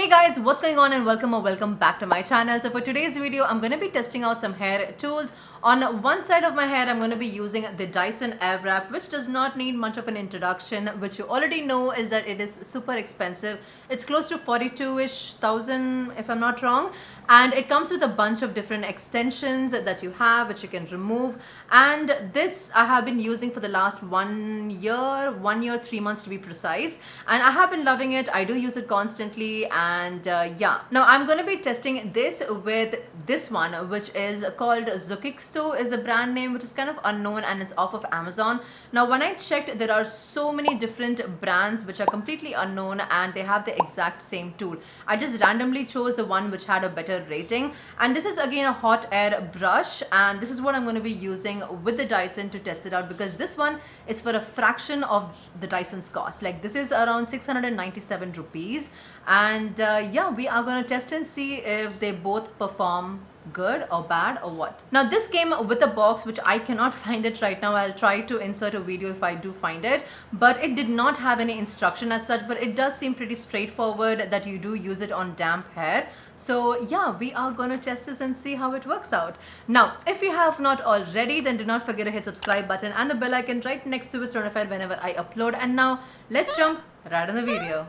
Hey guys, what's going on and welcome back to my channel. So for today's video, I'm going to be testing out some hair tools. On one side of my hair, I'm going to be using the Dyson Airwrap, which does not need much of an introduction, which you already know is that it is super expensive. It's close to 42-ish thousand if I'm not wrong. And it comes with a bunch of different extensions that you have, which you can remove. And this I have been using for the last 1 year, 3 months to be precise. And I have been loving it. I do use it constantly. And yeah, now I'm going to be testing this with this one, which is called Zukixto is the brand name, which is kind of unknown and it's off of Amazon. Now, when I checked, there are so many different brands which are completely unknown and they have the exact same tool. I just randomly chose the one which had a better rating, and this is again a hot air brush, and this is what I'm going to be using with the Dyson to test it out, because this one is for a fraction of the Dyson's cost. Like, this is around 697 rupees, and yeah, we are going to test and see if they both perform good or bad or what. Now, this came with a box which I cannot find it right now. I'll try to insert a video if I do find it, but it did not have any instruction as such, but it does seem pretty straightforward that you do use it on damp hair. So yeah, we are going to test this and see how it works out. Now, if you have not already, then do not forget to hit subscribe button and the bell icon right next to it to notified whenever I upload. And now let's jump right in the video.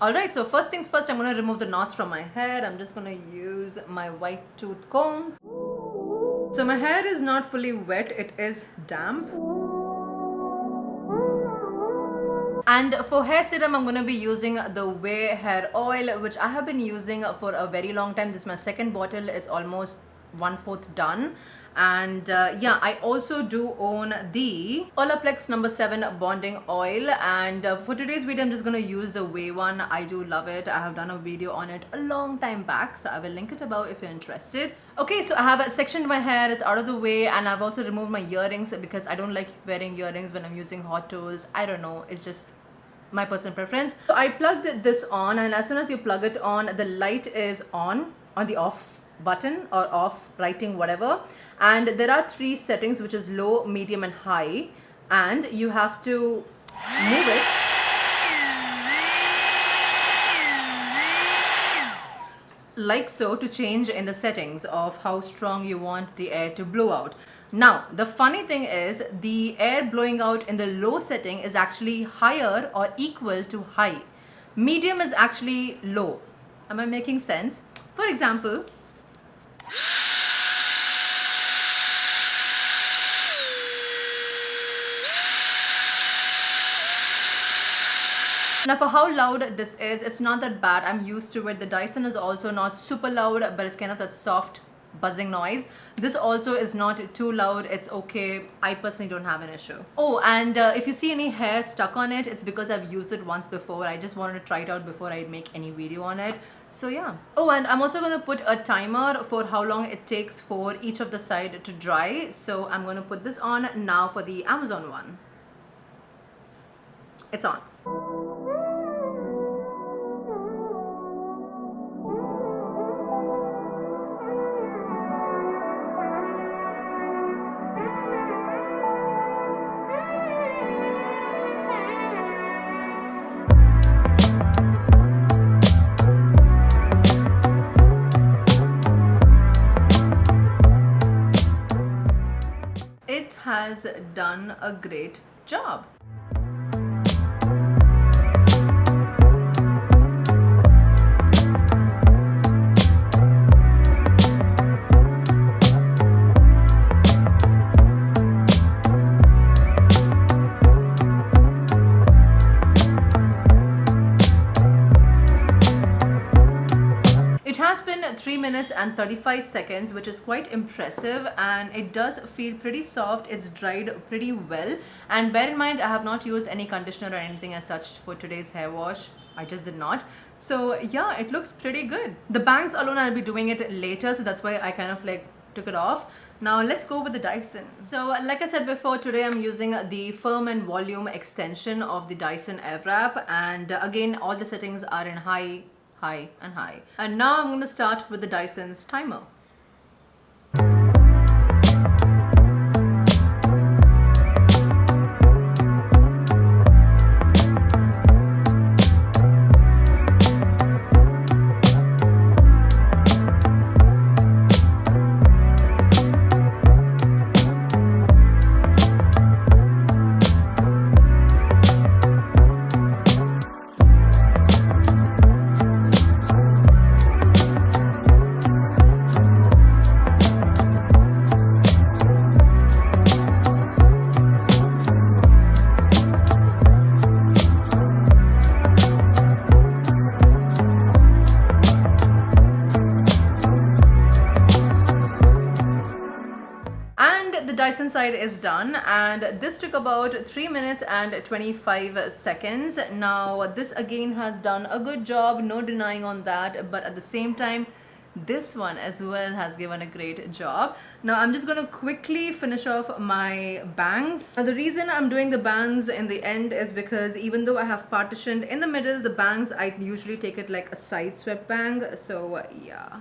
Alright, so first things first, I'm going to remove the knots from my hair. I'm just going to use my white tooth comb. So my hair is not fully wet, it is damp. And for hair serum, I'm going to be using the Way hair oil, which I have been using for a very long time. This is my second bottle. It's almost 1/4 done. And yeah, I also do own the Olaplex No. 7 bonding oil, and for today's video I'm just going to use the Way one. I do love it. I have done a video on it a long time back, so I will link it above if you're interested. Okay, so I have sectioned my hair, it's out of the way, and I've also removed my earrings because I don't like wearing earrings when I'm using hot tools. I don't know, it's just my personal preference. So I plugged this on, and as soon as you plug it on, the light is on the off button or off writing, whatever, and there are 3 settings, which is low, medium and high, and you have to move it like so to change in the settings of how strong you want the air to blow out. Now, the funny thing is the air blowing out in the low setting is actually higher or equal to high. Medium is actually low. Am I making sense? For example, now for how loud this is, it's not that bad. I'm used to it. The Dyson is also not super loud, but it's kind of that soft buzzing noise. This also is not too loud. It's okay. I personally don't have an issue. Oh, and if you see any hair stuck on it, it's because I've used it once before. I just wanted to try it out before I make any video on it. So yeah. Oh, and I'm also going to put a timer for how long it takes for each of the side to dry. So I'm going to put this on now for the Amazon one. It's on. It has done a great job. It has been 3 minutes and 35 seconds, which is quite impressive, and it does feel pretty soft. It's dried pretty well, and bear in mind I have not used any conditioner or anything as such for today's hair wash. I just did not. So yeah, it looks pretty good. The bangs alone I'll be doing it later, so that's why I kind of like took it off. Now let's go with the Dyson. So like I said before, today I'm using the firm and volume extension of the Dyson Airwrap, and again all the settings are in high, high and high. And now I'm going to start with the Dyson's timer. side is done, and this took about 3 minutes and 25 seconds. Now this again has done a good job, no denying on that, but at the same time this one as well has given a great job. Now I'm just going to quickly finish off my bangs. Now the reason I'm doing the bangs in the end is because even though I have partitioned in the middle, the bangs I usually take it like a side swept bang. So yeah.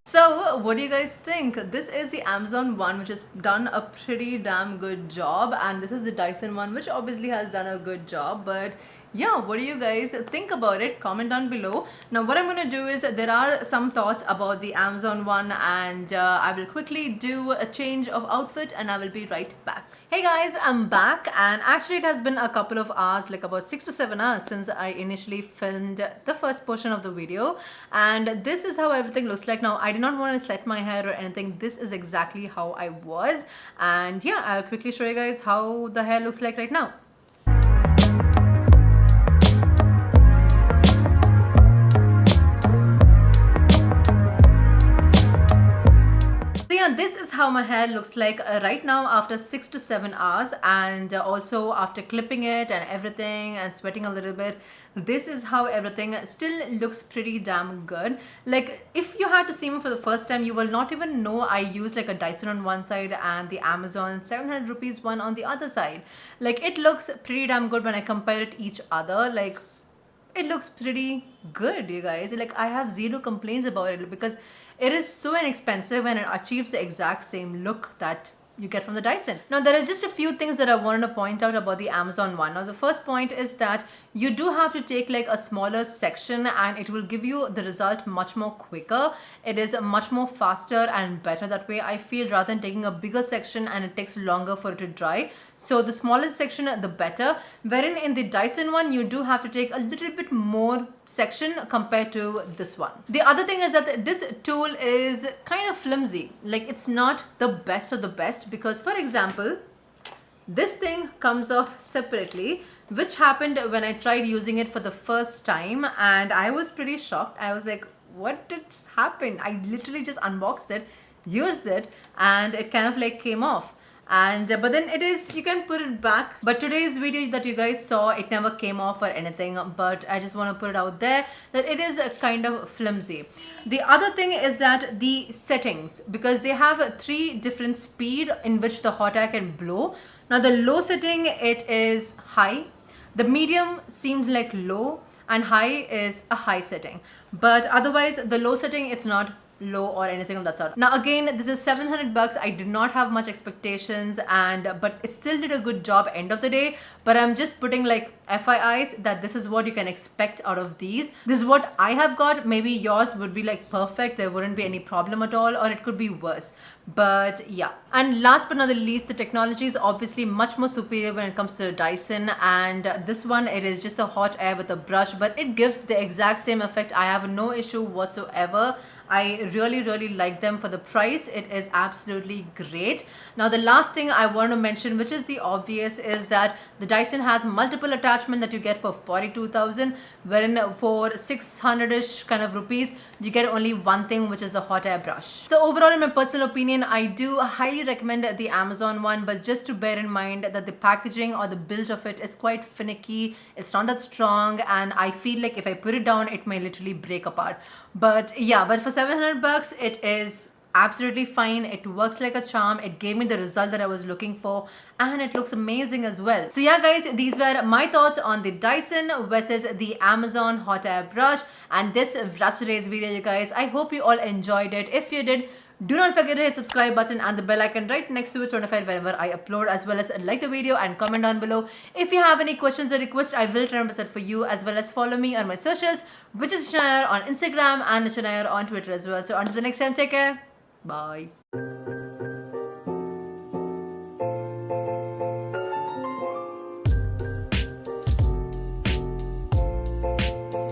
So what do you guys think? This is the Amazon one, which has done a pretty damn good job, and this is the Dyson one, which obviously has done a good job. But yeah, what do you guys think about it? Comment down below. Now what I'm gonna do is, there are some thoughts about the Amazon one, and I will quickly do a change of outfit and I will be right back. Hey guys, I'm back, and actually it has been a couple of hours, like about 6 to 7 hours since I initially filmed the first portion of the video, and this is how everything looks like now. I did not want to set my hair or anything. This is exactly how I was, and yeah, I'll quickly show you guys how the hair looks like right now. This is how my hair looks like right now after 6 to 7 hours, and also after clipping it and everything and sweating a little bit. This is how everything still looks pretty damn good. Like, if you had to see me for the first time, you will not even know I use like a Dyson on one side and the Amazon 700 rupees one on the other side. Like, it looks pretty damn good when I compare it each other. Like, it looks pretty good, you guys. Like, I have zero complaints about it because it is so inexpensive and it achieves the exact same look that you get from the Dyson. Now there is just a few things that I wanted to point out about the Amazon one. Now the first point is that you do have to take like a smaller section and it will give you the result much more quicker. It is much more faster and better that way, I feel, rather than taking a bigger section and it takes longer for it to dry. So the smaller section the better, wherein in the Dyson one you do have to take a little bit more section compared to this one. The other thing is that this tool is kind of flimsy. Like, it's not the best of the best, because for example, this thing comes off separately, which happened when I tried using it for the first time, and I was pretty shocked. I was like, what just happened? I literally just unboxed it, used it, and it kind of like came off. And but then it is, you can put it back. But today's video that you guys saw, it never came off or anything, but I just want to put it out there that it is kind of flimsy. The other thing is that the settings, because they have 3 different speed in which the hot air can blow. Now the low setting, it is high, the medium seems like low, and high is a high setting. But otherwise the low setting, it's not low or anything of that sort. Now again, this is 700 bucks. I did not have much expectations, but it still did a good job end of the day. But I'm just putting like FYIs that this is what you can expect out of these. This is what I have got. Maybe yours would be like perfect, there wouldn't be any problem at all, or it could be worse. But yeah, and last but not the least, the technology is obviously much more superior when it comes to Dyson, and this one, it is just a hot air with a brush, but it gives the exact same effect. I have no issue whatsoever. I really like them. For the price, it is absolutely great. Now the last thing I want to mention, which is the obvious, is that the Dyson has multiple attachments that you get for 42,000, wherein for 600-ish kind of rupees you get only one thing, which is the hot air brush. So overall, in my personal opinion, I do highly recommend the Amazon one, but just to bear in mind that the packaging or the build of it is quite finicky. It's not that strong, and I feel like if I put it down, it may literally break apart. But yeah, but for 700 bucks, it is absolutely fine. It works like a charm. It gave me the result that I was looking for, and it looks amazing as well. So yeah guys, these were my thoughts on the Dyson versus the Amazon hot air brush, and this wraps today's video, you guys. I hope you all enjoyed it. If you did, do not forget to hit subscribe button and the bell icon right next to it, notified whenever I upload, as well as like the video and comment down below. If you have any questions or requests, I will try my best for you, as well as follow me on my socials, which is Shanair on Instagram and Shanair on Twitter as well. So until the next time, take care. Bye.